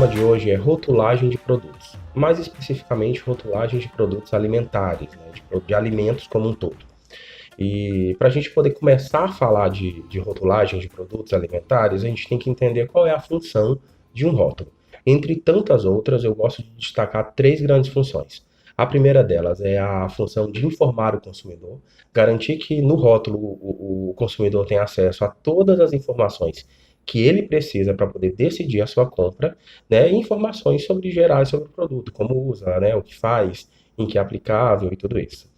tema de hoje é rotulagem de produtos, mais especificamente rotulagem de produtos alimentares, né, de alimentos como um todo. E para a gente poder começar a falar de rotulagem de produtos alimentares, a gente tem que entender qual é a função de um rótulo. Entre tantas outras, eu gosto de destacar três grandes funções. A primeira delas é a função de informar o consumidor, garantir que no rótulo o consumidor tem acesso a todas as informações que ele precisa para poder decidir a sua compra, né, e informações gerais sobre o produto, como usa, né, o que faz, em que é aplicável e tudo isso.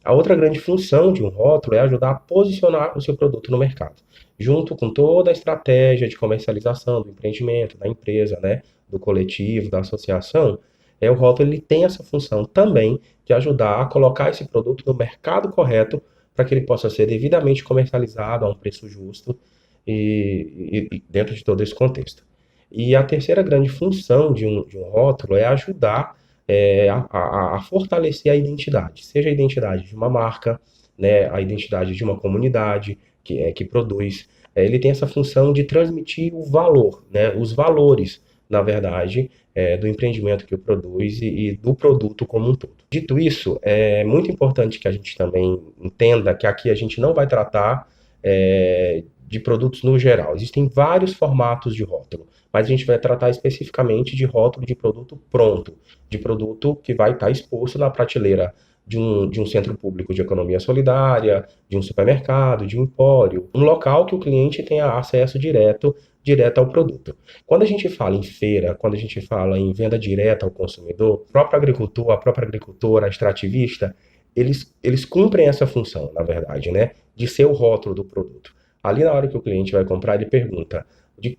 A outra grande função de um rótulo é ajudar a posicionar o seu produto no mercado, junto com toda a estratégia de comercialização do empreendimento, da empresa, né, do coletivo, da associação. O rótulo ele tem essa função também de ajudar a colocar esse produto no mercado correto para que ele possa ser devidamente comercializado a um preço justo e dentro de todo esse contexto. E a terceira grande função de um rótulo é ajudar a fortalecer a identidade, seja a identidade de uma marca, né, a identidade de uma comunidade que produz. Ele tem essa função de transmitir o valor, né, os valores, na verdade, do empreendimento que o produz e do produto como um todo. Dito isso, é muito importante que a gente também entenda que aqui a gente não vai tratar de produtos no geral. Existem vários formatos de rótulo, mas a gente vai tratar especificamente de rótulo de produto pronto, de produto que vai estar exposto na prateleira de um centro público de economia solidária, de um supermercado, de um empório, um local que o cliente tenha acesso direto ao produto. Quando a gente fala em feira, quando a gente fala em venda direta ao consumidor, o próprio agricultor, a própria agricultora, a extrativista, eles cumprem essa função, na verdade, né, de ser o rótulo do produto. Ali na hora que o cliente vai comprar, ele pergunta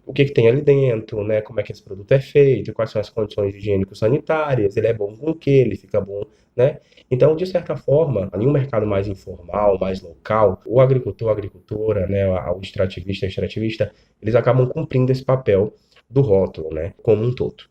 o que tem ali dentro, né, como é que esse produto é feito, quais são as condições higiênico-sanitárias, ele é bom com o que, ele fica bom, né? Então, de certa forma, em um mercado mais informal, mais local, o agricultor, a agricultora, né, o extrativista, a extrativista, eles acabam cumprindo esse papel do rótulo, né, como um todo.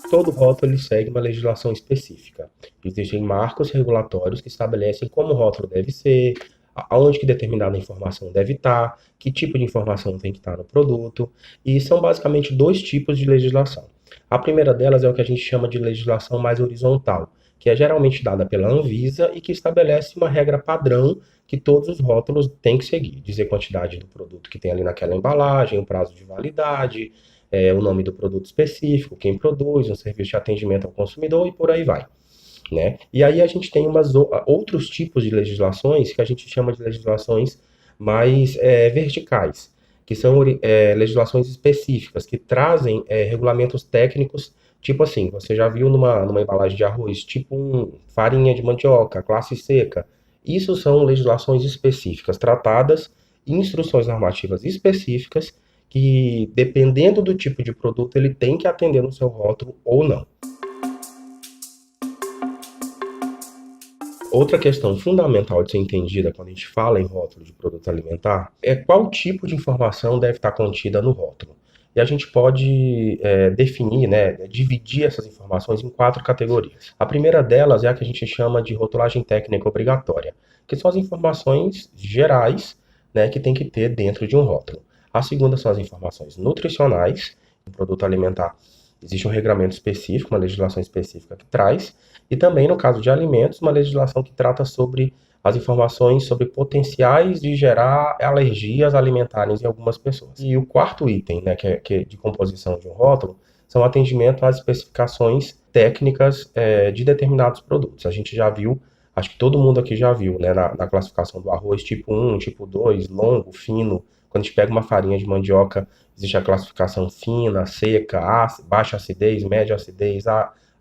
Todo rótulo ele segue uma legislação específica. Existem marcos regulatórios que estabelecem como o rótulo deve ser, aonde que determinada informação deve estar, que tipo de informação tem que estar no produto, e são basicamente dois tipos de legislação. A primeira delas é o que a gente chama de legislação mais horizontal, que é geralmente dada pela Anvisa e que estabelece uma regra padrão que todos os rótulos têm que seguir, dizer quantidade do produto que tem ali naquela embalagem, o prazo de validade, o nome do produto específico, quem produz, um serviço de atendimento ao consumidor e por aí vai, né? E aí a gente tem outros tipos de legislações que a gente chama de legislações mais verticais, que são legislações específicas, que trazem regulamentos técnicos, tipo assim, você já viu numa embalagem de arroz, tipo farinha de mandioca, classe seca. Isso são legislações específicas, tratadas em instruções normativas específicas, que dependendo do tipo de produto, ele tem que atender no seu rótulo ou não. Outra questão fundamental de ser entendida quando a gente fala em rótulo de produto alimentar é qual tipo de informação deve estar contida no rótulo. E a gente pode definir, né, dividir essas informações em 4 categorias. A primeira delas é a que a gente chama de rotulagem técnica obrigatória, que são as informações gerais, né, que tem que ter dentro de um rótulo. A segunda são as informações nutricionais. O produto alimentar existe um regramento específico, uma legislação específica que traz, e também, no caso de alimentos, uma legislação que trata sobre as informações sobre potenciais de gerar alergias alimentares em algumas pessoas. E o quarto item, né, que é de composição de um rótulo, são atendimento às especificações técnicas de determinados produtos. A gente já viu, acho que todo mundo aqui já viu, né, na classificação do arroz, tipo 1, tipo 2, longo, fino. Quando a gente pega uma farinha de mandioca, existe a classificação fina, seca, baixa acidez, média acidez,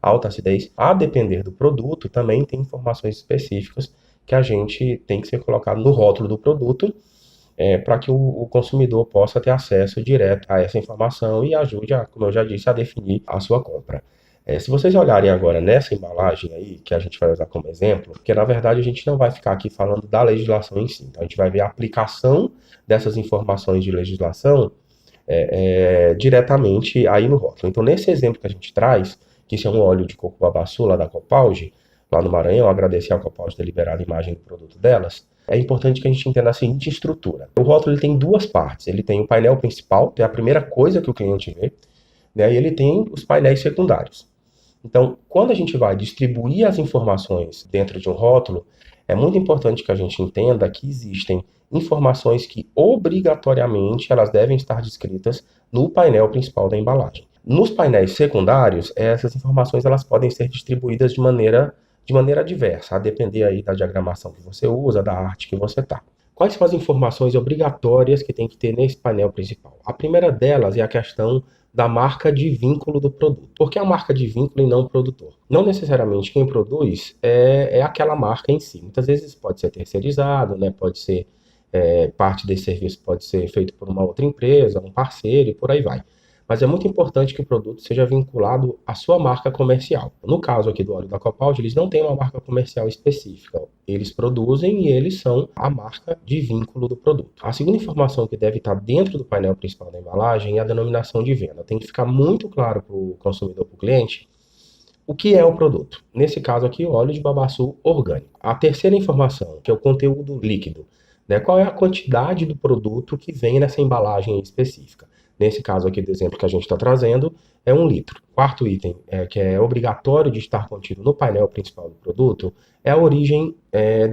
alta acidez. A depender do produto, também tem informações específicas que a gente tem que ser colocado no rótulo do produto para que o consumidor possa ter acesso direto a essa informação e ajude, como eu já disse, a definir a sua compra. Se vocês olharem agora nessa embalagem aí, que a gente vai usar como exemplo, porque na verdade a gente não vai ficar aqui falando da legislação em si, então a gente vai ver a aplicação dessas informações de legislação diretamente aí no rótulo. Então nesse exemplo que a gente traz, que isso é um óleo de coco babaçu lá da Copalge, lá no Maranhão, agradecer ao Copal de ter liberado a imagem do produto delas. É importante que a gente entenda a seguinte estrutura. O rótulo ele tem duas partes. Ele tem o painel principal, que é a primeira coisa que o cliente vê, né, e ele tem os painéis secundários. Então, quando a gente vai distribuir as informações dentro de um rótulo, é muito importante que a gente entenda que existem informações que obrigatoriamente elas devem estar descritas no painel principal da embalagem. Nos painéis secundários, essas informações elas podem ser distribuídas de maneira diversa, a depender aí da diagramação que você usa, da arte que você está. Quais são as informações obrigatórias que tem que ter nesse painel principal? A primeira delas é a questão da marca de vínculo do produto. Por que a marca de vínculo e não o produtor? Não necessariamente quem produz é aquela marca em si. Muitas vezes pode ser terceirizado, né? Pode ser parte desse serviço pode ser feito por uma outra empresa, um parceiro e por aí vai. Mas é muito importante que o produto seja vinculado à sua marca comercial. No caso aqui do óleo da Copaldi, eles não têm uma marca comercial específica. Eles produzem e eles são a marca de vínculo do produto. A segunda informação que deve estar dentro do painel principal da embalagem é a denominação de venda. Tem que ficar muito claro para o consumidor, para o cliente, o que é o produto. Nesse caso aqui, o óleo de babaçu orgânico. A terceira informação, que é o conteúdo líquido, né? Qual é a quantidade do produto que vem nessa embalagem específica. Nesse caso aqui do exemplo que a gente está trazendo, é 1 litro. Quarto item, que é obrigatório de estar contido no painel principal do produto, é a origem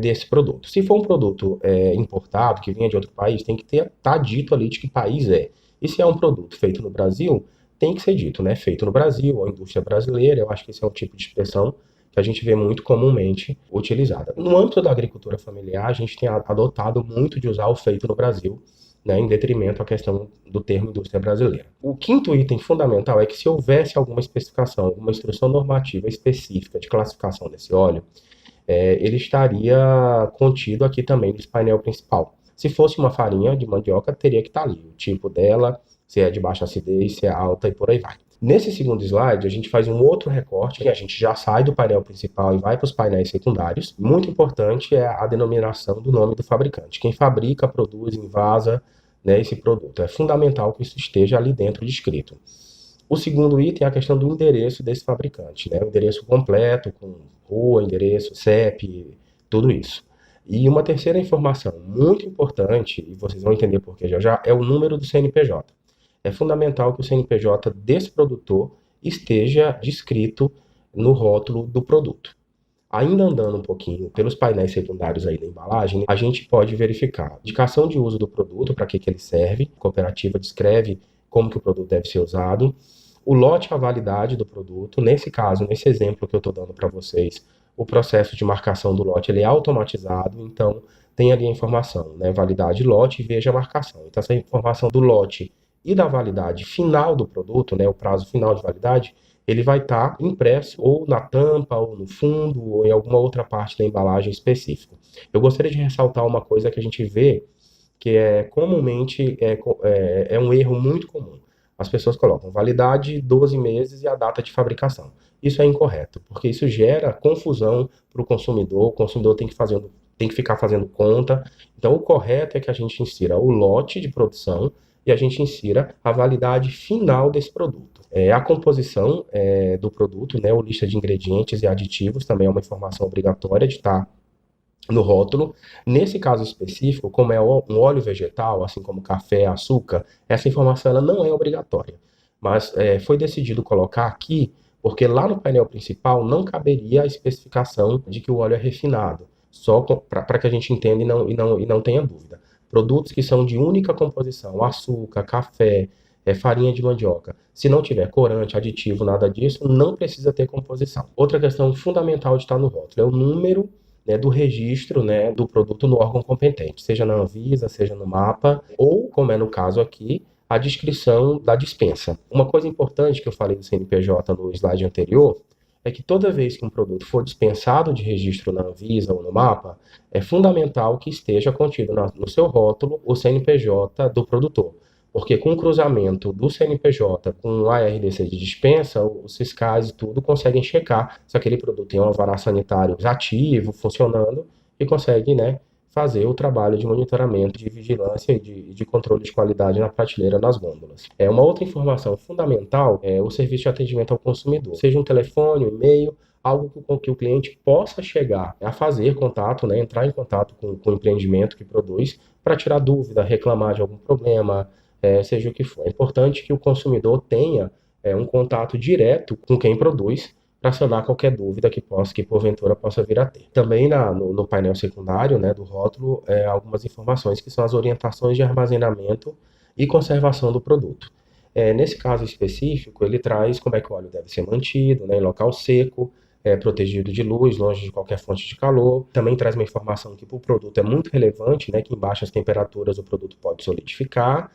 desse produto. Se for um produto importado, que vinha de outro país, tem que estar dito ali de que país é. E se é um produto feito no Brasil, tem que ser dito, né? Feito no Brasil, ou indústria brasileira. Eu acho que esse é um tipo de expressão que a gente vê muito comumente utilizada. No âmbito da agricultura familiar, a gente tem adotado muito de usar o feito no Brasil, né, em detrimento à questão do termo indústria brasileira. O quinto item fundamental é que se houvesse alguma especificação, alguma instrução normativa específica de classificação desse óleo, ele estaria contido aqui também nesse painel principal. Se fosse uma farinha de mandioca, teria que estar ali o tipo dela, se é de baixa acidez, se é alta e por aí vai. Nesse segundo slide, a gente faz um outro recorte, que a gente já sai do painel principal e vai para os painéis secundários. Muito importante é a denominação do nome do fabricante. Quem fabrica, produz, envasa, né, esse produto. É fundamental que isso esteja ali dentro descrito. O segundo item é a questão do endereço desse fabricante, né, o endereço completo, com rua, endereço, CEP, tudo isso. E uma terceira informação muito importante, e vocês vão entender por que já já, é o número do CNPJ. É fundamental que o CNPJ desse produtor esteja descrito no rótulo do produto. Ainda andando um pouquinho pelos painéis secundários aí da embalagem, a gente pode verificar a indicação de uso do produto, para que ele serve, a cooperativa descreve como que o produto deve ser usado, o lote e a validade do produto. Nesse caso, nesse exemplo que eu estou dando para vocês, o processo de marcação do lote ele é automatizado, então tem ali a informação, né, validade lote e veja a marcação. Então essa informação do lote e da validade final do produto, né, o prazo final de validade, ele vai estar impresso ou na tampa, ou no fundo, ou em alguma outra parte da embalagem específica. Eu gostaria de ressaltar uma coisa que a gente vê, que comumente é um erro muito comum. As pessoas colocam validade 12 meses e a data de fabricação. Isso é incorreto, porque isso gera confusão para o consumidor tem que ficar fazendo conta. Então, o correto é que a gente insira o lote de produção e a gente insira a validade final desse produto. A composição do produto, né, ou lista de ingredientes e aditivos, também é uma informação obrigatória de estar no rótulo. Nesse caso específico, como é um óleo vegetal, assim como café, açúcar, essa informação ela não é obrigatória. Mas foi decidido colocar aqui, porque lá no painel principal não caberia a especificação de que o óleo é refinado, só para que a gente entenda e não tenha dúvida. Produtos que são de única composição, açúcar, café, farinha de mandioca. Se não tiver corante, aditivo, nada disso, não precisa ter composição. Outra questão fundamental de estar no rótulo é o número, né, do registro, né, do produto no órgão competente, seja na Anvisa, seja no MAPA, ou, como é no caso aqui, a descrição da dispensa. Uma coisa importante que eu falei do CNPJ no slide anterior é que toda vez que um produto for dispensado de registro na Anvisa ou no MAPA, é fundamental que esteja contido no seu rótulo o CNPJ do produtor. Porque com o cruzamento do CNPJ com o ARDC de dispensa, os fiscais e tudo conseguem checar se aquele produto tem um alvará sanitário ativo, funcionando, e conseguem, né, fazer o trabalho de monitoramento, de vigilância e de controle de qualidade na prateleira, nas gôndolas. Uma outra informação fundamental é o serviço de atendimento ao consumidor, seja um telefone, um e-mail. algo com que o cliente possa chegar a fazer contato, né, entrar em contato com o empreendimento que produz para tirar dúvida, reclamar de algum problema, seja o que for. É importante que o consumidor tenha um contato direto com quem produz para sanar qualquer dúvida que porventura possa vir a ter. Também no painel secundário, né, do rótulo, algumas informações que são as orientações de armazenamento e conservação do produto. Nesse caso específico, ele traz como é que o óleo deve ser mantido, né, em local seco, protegido de luz, longe de qualquer fonte de calor. Também traz uma informação que para o produto é muito relevante, né, que em baixas temperaturas o produto pode solidificar.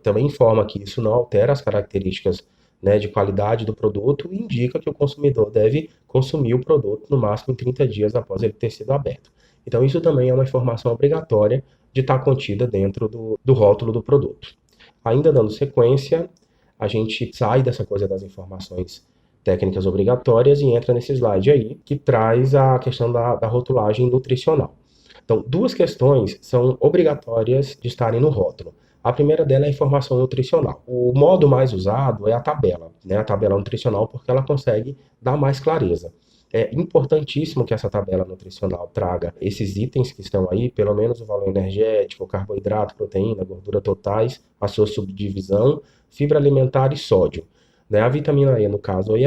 Também informa que isso não altera as características, né, de qualidade do produto e indica que o consumidor deve consumir o produto no máximo em 30 dias após ele ter sido aberto. Então isso também é uma informação obrigatória de estar contida dentro do rótulo do produto. Ainda dando sequência, a gente sai dessa coisa das informações técnicas obrigatórias e entra nesse slide aí, que traz a questão da rotulagem nutricional. Então, duas questões são obrigatórias de estarem no rótulo. A primeira dela é a informação nutricional. O modo mais usado é a tabela, né? A tabela nutricional, porque ela consegue dar mais clareza. É importantíssimo que essa tabela nutricional traga esses itens que estão aí, pelo menos o valor energético, carboidrato, proteína, gordura totais, a sua subdivisão, fibra alimentar e sódio. Né? A vitamina E, no caso, aí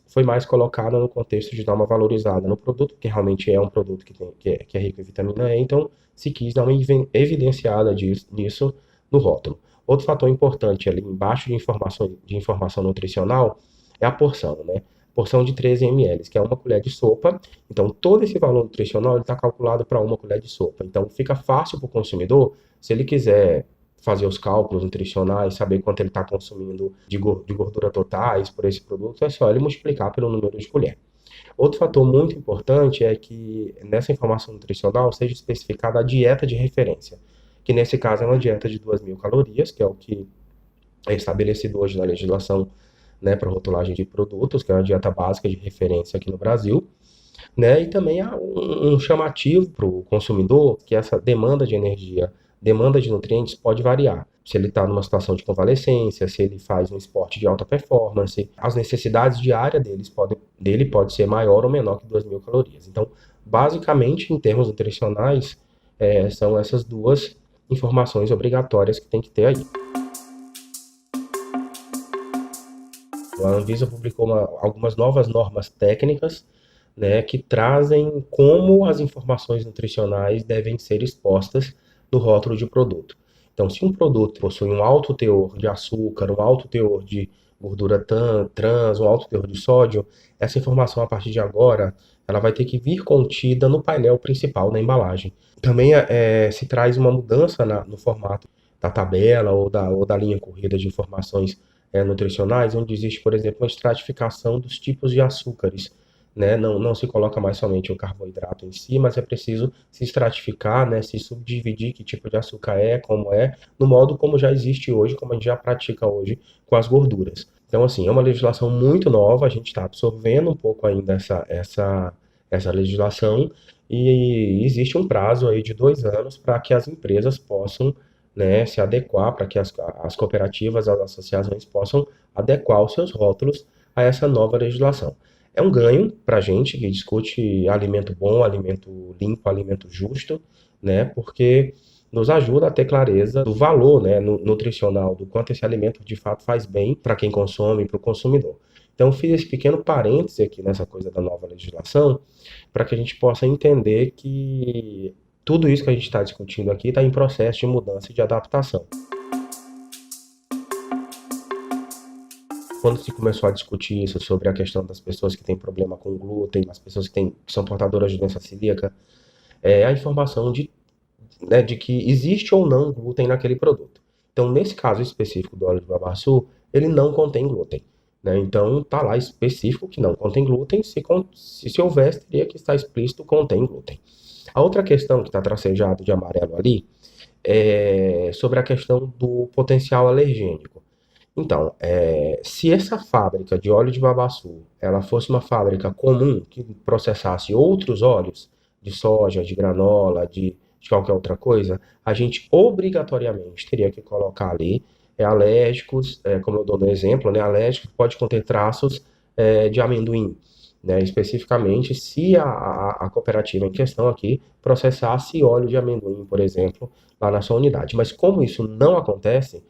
foi mais colocada no contexto de dar uma valorizada no produto, porque realmente é um produto que é rico em vitamina E, então se quis dar uma evidenciada nisso no rótulo. Outro fator importante ali embaixo de informação nutricional é a porção, né? Porção de 13 ml, que é uma colher de sopa. Então, todo esse valor nutricional está calculado para uma colher de sopa. Então, fica fácil para o consumidor, se ele quiser fazer os cálculos nutricionais, saber quanto ele está consumindo de gordura totais por esse produto, é só ele multiplicar pelo número de colher. Outro fator muito importante é que nessa informação nutricional seja especificada a dieta de referência, que nesse caso é uma dieta de 2.000 calorias, que é o que é estabelecido hoje na legislação, né, para rotulagem de produtos, que é uma dieta básica de referência aqui no Brasil, né, e também há um chamativo para o consumidor que essa demanda de energia, demanda de nutrientes pode variar. Se ele está numa situação de convalescência, se ele faz um esporte de alta performance, as necessidades diárias dele pode ser maior ou menor que 2.000 calorias. Então, basicamente, em termos nutricionais, são essas duas informações obrigatórias que tem que ter aí. A Anvisa publicou algumas novas normas técnicas, né, que trazem como as informações nutricionais devem ser expostas no rótulo de produto. Então, se um produto possui um alto teor de açúcar, um alto teor de gordura trans, um alto teor de sódio, essa informação, a partir de agora, ela vai ter que vir contida no painel principal da embalagem. Também se traz uma mudança no formato da tabela ou da linha corrida de informações nutricionais, onde existe, por exemplo, uma estratificação dos tipos de açúcares. Né? Não se coloca mais somente o carboidrato em si, mas é preciso se estratificar, né? Se subdividir que tipo de açúcar como no modo como já existe hoje, como a gente já pratica hoje com as gorduras. Então, assim, é uma legislação muito nova, a gente está absorvendo um pouco ainda essa legislação e existe um prazo aí de 2 anos para que as empresas possam, né, se adequar, para que as cooperativas, as associações possam adequar os seus rótulos a essa nova legislação. É um ganho para a gente que discute alimento bom, alimento limpo, alimento justo, né? Porque nos ajuda a ter clareza do valor, né, nutricional, do quanto esse alimento de fato faz bem para quem consome, para o consumidor. Então, fiz esse pequeno parêntese aqui nessa coisa da nova legislação, para que a gente possa entender que tudo isso que a gente está discutindo aqui está em processo de mudança e de adaptação. Quando se começou a discutir isso sobre a questão das pessoas que têm problema com glúten, as pessoas que são portadoras de doença celíaca, a informação de que existe ou não glúten naquele produto. Então, nesse caso específico do óleo de babaçu, ele não contém glúten. Né? Então, está lá específico que não contém glúten, se houvesse, teria que estar explícito contém glúten. A outra questão que está tracejado de amarelo ali é sobre a questão do potencial alergênico. Então, se essa fábrica de óleo de babaçu, ela fosse uma fábrica comum que processasse outros óleos, de soja, de granola, de qualquer outra coisa, a gente obrigatoriamente teria que colocar ali alérgicos, como eu dou no exemplo, né, alérgico pode conter traços de amendoim, né, especificamente se a cooperativa em questão aqui processasse óleo de amendoim, por exemplo, lá na sua unidade. Mas como isso não acontece,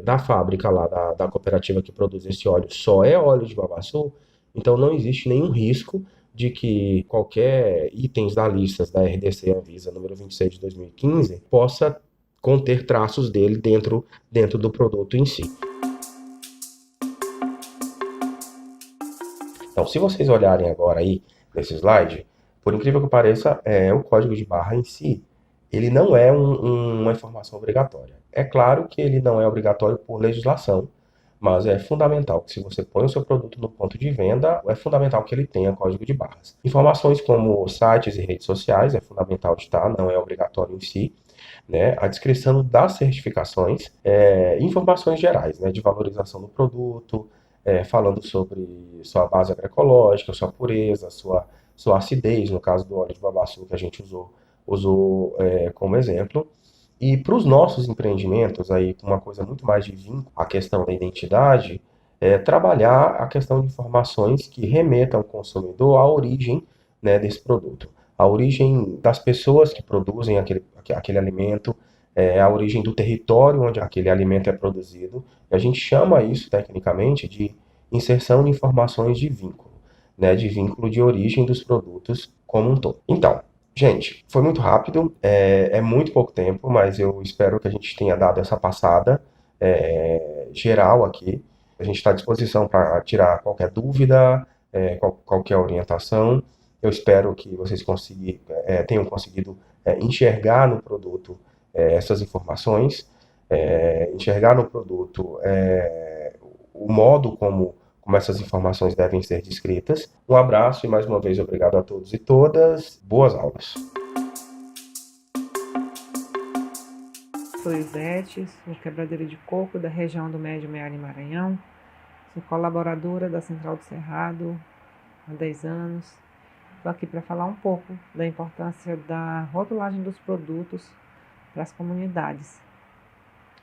da fábrica lá da cooperativa que produz esse óleo só é óleo de babaçu, então não existe nenhum risco de que qualquer itens da lista da RDC Anvisa número 26 de 2015 possa conter traços dele dentro do produto em si. Então, se vocês olharem agora aí nesse slide, por incrível que pareça, o código de barra em si, ele não é uma informação obrigatória. É claro que ele não é obrigatório por legislação, mas é fundamental que se você põe o seu produto no ponto de venda, é fundamental que ele tenha código de barras. Informações como sites e redes sociais é fundamental de estar, não é obrigatório em si, né? A descrição das certificações, informações gerais, né? De valorização do produto, falando sobre sua base agroecológica, sua pureza, sua acidez, no caso do óleo de babaçu que a gente usou como exemplo. E para os nossos empreendimentos, aí, com uma coisa muito mais de vínculo à questão da identidade, trabalhar a questão de informações que remetam ao consumidor à origem, né, desse produto. A origem das pessoas que produzem aquele alimento, a origem do território onde aquele alimento é produzido. A gente chama isso, tecnicamente, de inserção de informações de vínculo, né, de vínculo de origem dos produtos como um todo. Então, gente, foi muito rápido, é muito pouco tempo, mas eu espero que a gente tenha dado essa passada geral aqui. A gente está à disposição para tirar qualquer dúvida, qualquer orientação. Eu espero que vocês tenham conseguido enxergar no produto essas informações, enxergar no produto o modo como essas informações devem ser descritas. Um abraço e mais uma vez obrigado a todos e todas. Boas aulas. Sou Ivete, sou quebradeira de coco da região do Médio Meara e Maranhão. Sou colaboradora da Central do Cerrado há 10 anos. Estou aqui para falar um pouco da importância da rotulagem dos produtos para as comunidades.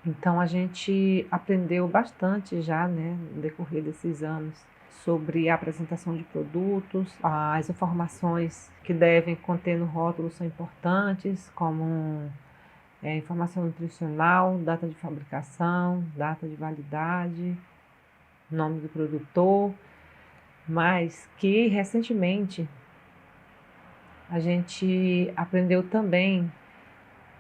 Então, a gente aprendeu bastante já, né, no decorrer desses anos, sobre a apresentação de produtos. As informações que devem conter no rótulo são importantes, como informação nutricional, data de fabricação, data de validade, nome do produtor, mas que recentemente a gente aprendeu também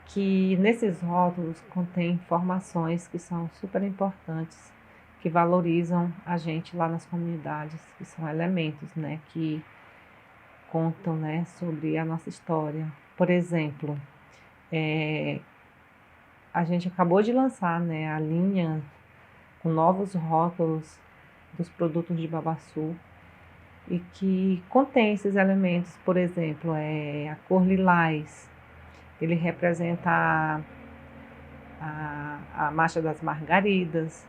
que nesses rótulos contém informações que são super importantes, que valorizam a gente lá nas comunidades, que são elementos, né, que contam, né, sobre a nossa história. Por exemplo, a gente acabou de lançar, né, a linha com novos rótulos dos produtos de babaçu e que contém esses elementos. Por exemplo, a cor lilás, ele representa a marcha das margaridas,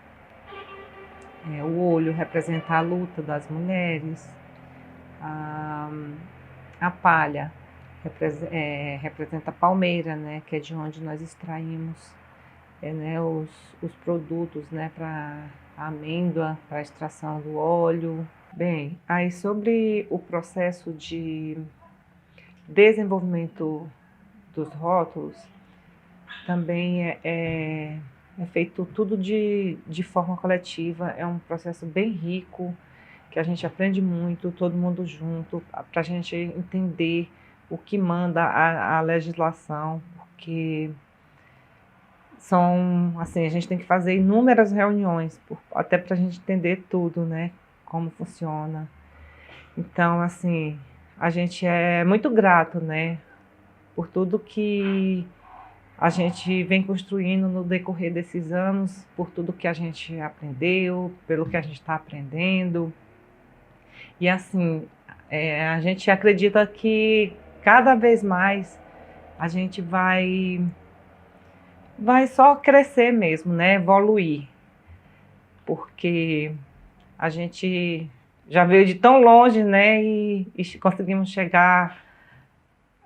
o olho representa a luta das mulheres, a palha representa a palmeira, né, que é de onde nós extraímos né, os produtos, né, para a amêndoa, para a extração do óleo. Bem, aí sobre o processo de desenvolvimento dos rótulos, também é feito tudo de forma coletiva, é um processo bem rico, que a gente aprende muito, todo mundo junto, para a gente entender o que manda a legislação, porque assim, a gente tem que fazer inúmeras reuniões, até para a gente entender tudo, né, como funciona. Então, assim, a gente é muito grato, né, por tudo que a gente vem construindo no decorrer desses anos, por tudo que a gente aprendeu, pelo que a gente está aprendendo. E assim, a gente acredita que cada vez mais a gente vai só crescer mesmo, né? Evoluir. Porque a gente já veio de tão longe, né? E conseguimos chegar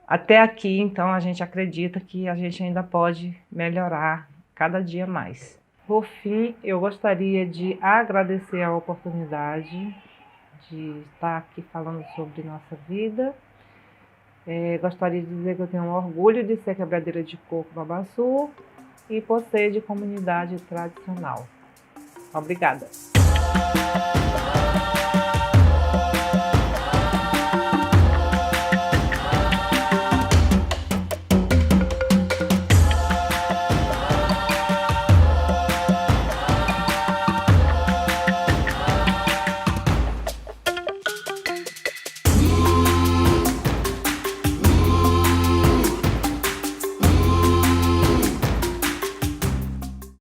até aqui, então a gente acredita que a gente ainda pode melhorar cada dia mais. Por fim, eu gostaria de agradecer a oportunidade de estar aqui falando sobre nossa vida. Gostaria de dizer que eu tenho um orgulho de ser quebradeira de coco Babaçu e por ser de comunidade tradicional. Obrigada.